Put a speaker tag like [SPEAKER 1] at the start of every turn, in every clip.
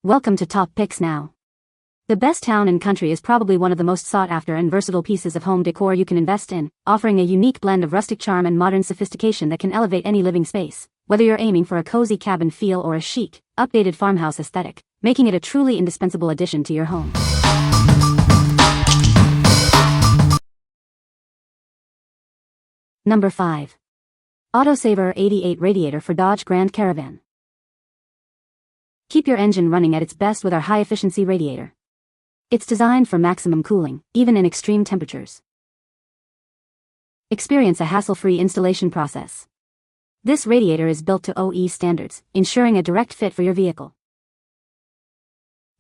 [SPEAKER 1] Welcome to Top Picks Now. The best town and country is probably one of the most sought after and versatile pieces of home decor you can invest in, offering a unique blend of rustic charm and modern sophistication that can elevate any living space, whether you're aiming for a cozy cabin feel or a chic, updated farmhouse aesthetic, making it a truly indispensable addition to your home. Number 5. Autosaver 88 Radiator for Dodge Grand Caravan. Keep your engine running at its best with our high-efficiency radiator. It's designed for maximum cooling, even in extreme temperatures. Experience a hassle-free installation process. This radiator is built to OE standards, ensuring a direct fit for your vehicle.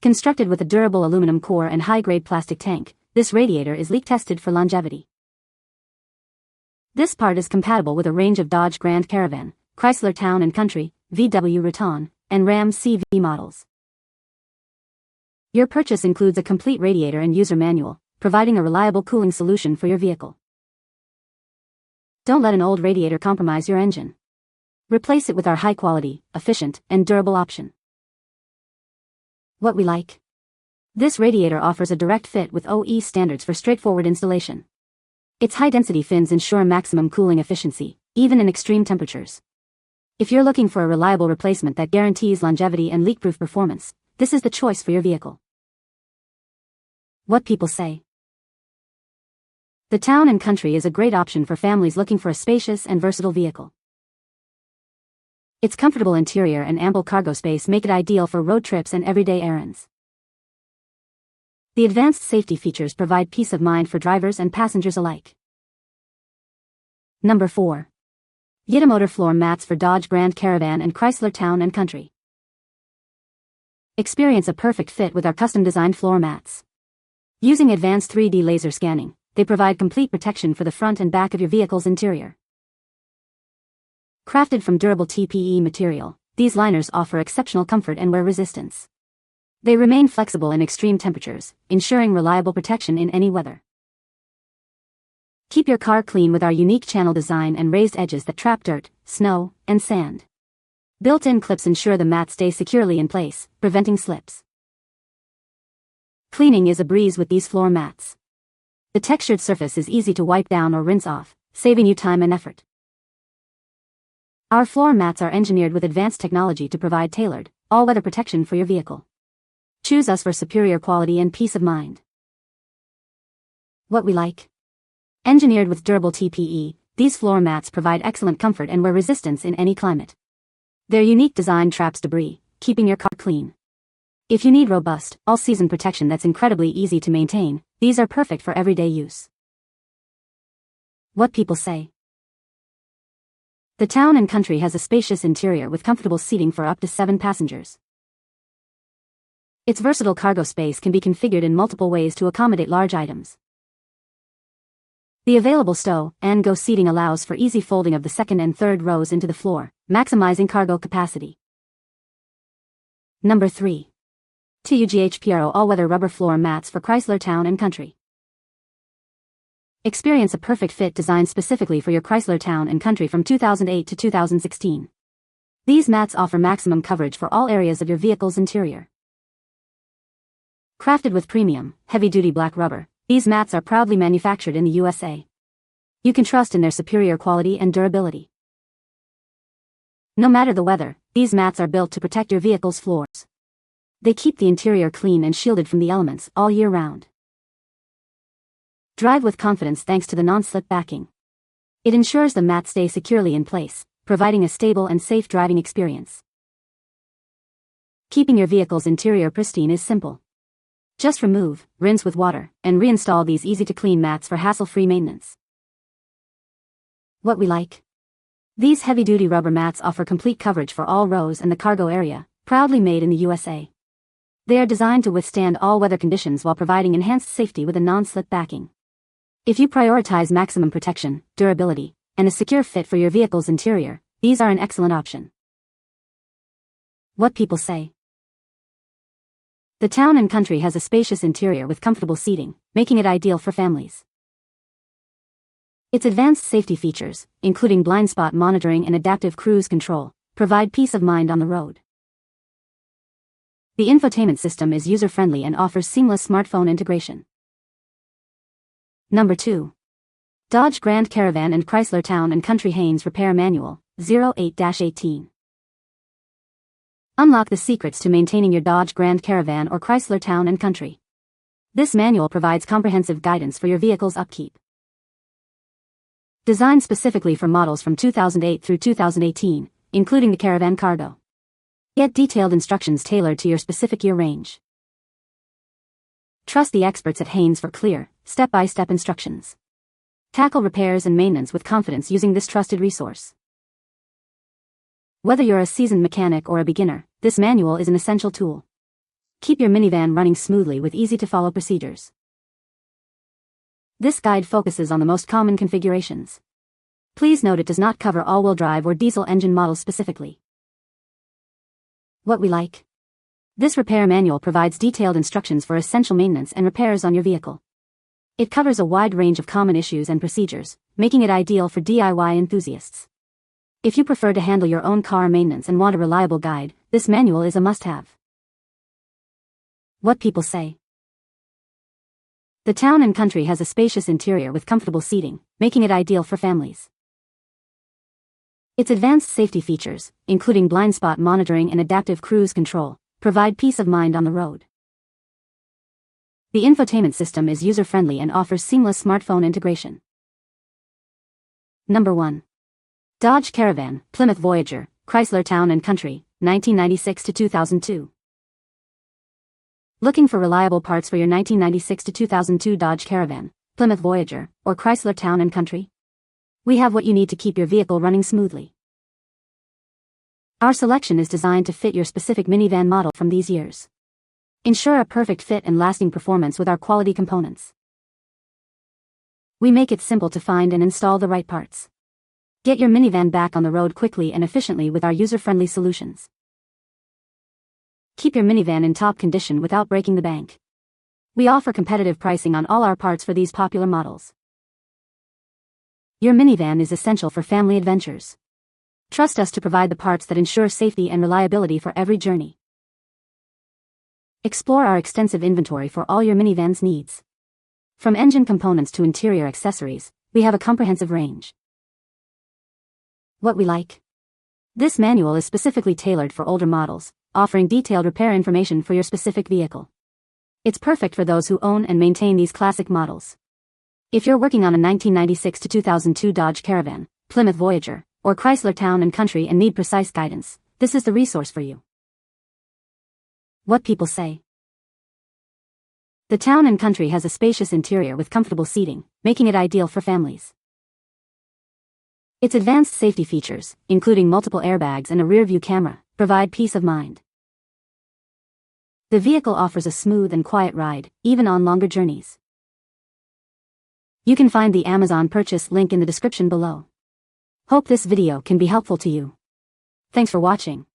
[SPEAKER 1] Constructed with a durable aluminum core and high-grade plastic tank, this radiator is leak-tested for longevity. This part is compatible with a range of Dodge Grand Caravan, Chrysler Town & Country, VW Raton, and Ram CV models. Your purchase includes a complete radiator and user manual, providing a reliable cooling solution for your vehicle. Don't let an old radiator compromise your engine. Replace it with our high-quality, efficient, and durable option. What we like? This radiator offers a direct fit with OE standards for straightforward installation. Its high-density fins ensure maximum cooling efficiency, even in extreme temperatures. If you're looking for a reliable replacement that guarantees longevity and leak-proof performance, this is the choice for your vehicle. What people say. The Town & Country is a great option for families looking for a spacious and versatile vehicle. Its comfortable interior and ample cargo space make it ideal for road trips and everyday errands. The advanced safety features provide peace of mind for drivers and passengers alike. Number 4. YITAMOTOR floor mats for Dodge Grand Caravan and Chrysler Town & Country. Experience a perfect fit with our custom-designed floor mats. Using advanced 3D laser scanning, they provide complete protection for the front and back of your vehicle's interior. Crafted from durable TPE material, these liners offer exceptional comfort and wear resistance. They remain flexible in extreme temperatures, ensuring reliable protection in any weather. Keep your car clean with our unique channel design and raised edges that trap dirt, snow, and sand. Built-in clips ensure the mat stays securely in place, preventing slips. Cleaning is a breeze with these floor mats. The textured surface is easy to wipe down or rinse off, saving you time and effort. Our floor mats are engineered with advanced technology to provide tailored, all-weather protection for your vehicle. Choose us for superior quality and peace of mind. What we like? Engineered with durable TPE, these floor mats provide excellent comfort and wear resistance in any climate. Their unique design traps debris, keeping your car clean. If you need robust, all-season protection that's incredibly easy to maintain, these are perfect for everyday use. What people say. The Town & Country has a spacious interior with comfortable seating for up to 7 passengers. Its versatile cargo space can be configured in multiple ways to accommodate large items. The available stow and go seating allows for easy folding of the second and third rows into the floor, maximizing cargo capacity. Number 3. TOUGHPRO all-weather rubber floor mats for Chrysler Town & Country. Experience a perfect fit designed specifically for your Chrysler Town & Country from 2008 to 2016. These mats offer maximum coverage for all areas of your vehicle's interior. Crafted with premium, heavy-duty black rubber, these mats are proudly manufactured in the USA. You can trust in their superior quality and durability. No matter the weather, these mats are built to protect your vehicle's floors. They keep the interior clean and shielded from the elements all year round. Drive with confidence thanks to the non-slip backing. It ensures the mat stays securely in place, providing a stable and safe driving experience. Keeping your vehicle's interior pristine is simple. Just remove, rinse with water, and reinstall these easy-to-clean mats for hassle-free maintenance. What we like? These heavy-duty rubber mats offer complete coverage for all rows and the cargo area, proudly made in the USA. They are designed to withstand all weather conditions while providing enhanced safety with a non-slip backing. If you prioritize maximum protection, durability, and a secure fit for your vehicle's interior, these are an excellent option. What people say. The Town & Country has a spacious interior with comfortable seating, making it ideal for families. Its advanced safety features, including blind spot monitoring and adaptive cruise control, provide peace of mind on the road. The infotainment system is user-friendly and offers seamless smartphone integration. Number 2. Dodge Grand Caravan and Chrysler Town & Country Haynes Repair Manual, 08-18. Unlock the secrets to maintaining your Dodge Grand Caravan or Chrysler Town & Country. This manual provides comprehensive guidance for your vehicle's upkeep. Designed specifically for models from 2008 through 2018, including the Caravan Cargo. Get detailed instructions tailored to your specific year range. Trust the experts at Haynes for clear, step-by-step instructions. Tackle repairs and maintenance with confidence using this trusted resource. Whether you're a seasoned mechanic or a beginner, this manual is an essential tool. Keep your minivan running smoothly with easy-to-follow procedures. This guide focuses on the most common configurations. Please note it does not cover all-wheel drive or diesel engine models specifically. What we like. This repair manual provides detailed instructions for essential maintenance and repairs on your vehicle. It covers a wide range of common issues and procedures, making it ideal for DIY enthusiasts. If you prefer to handle your own car maintenance and want a reliable guide, this manual is a must-have. What people say. The Town & Country has a spacious interior with comfortable seating, making it ideal for families. Its advanced safety features, including blind spot monitoring and adaptive cruise control, provide peace of mind on the road. The infotainment system is user-friendly and offers seamless smartphone integration. Number 1. Dodge Caravan, Plymouth Voyager, Chrysler Town & Country, 1996 to 2002. Looking for reliable parts for your 1996 to 2002 Dodge Caravan, Plymouth Voyager, or Chrysler Town & Country? We have what you need to keep your vehicle running smoothly. Our selection is designed to fit your specific minivan model from these years. Ensure a perfect fit and lasting performance with our quality components. We make it simple to find and install the right parts. Get your minivan back on the road quickly and efficiently with our user-friendly solutions. Keep your minivan in top condition without breaking the bank. We offer competitive pricing on all our parts for these popular models. Your minivan is essential for family adventures. Trust us to provide the parts that ensure safety and reliability for every journey. Explore our extensive inventory for all your minivan's needs. From engine components to interior accessories, we have a comprehensive range. What we like. This manual is specifically tailored for older models, offering detailed repair information for your specific vehicle. It's perfect for those who own and maintain these classic models. If you're working on a 1996 to 2002 Dodge Caravan, Plymouth Voyager, or Chrysler Town & Country and need precise guidance, this is the resource for you. What people say. The Town & Country has a spacious interior with comfortable seating, making it ideal for families. Its advanced safety features, including multiple airbags and a rear-view camera, provide peace of mind. The vehicle offers a smooth and quiet ride, even on longer journeys. You can find the Amazon purchase link in the description below. Hope this video can be helpful to you. Thanks for watching.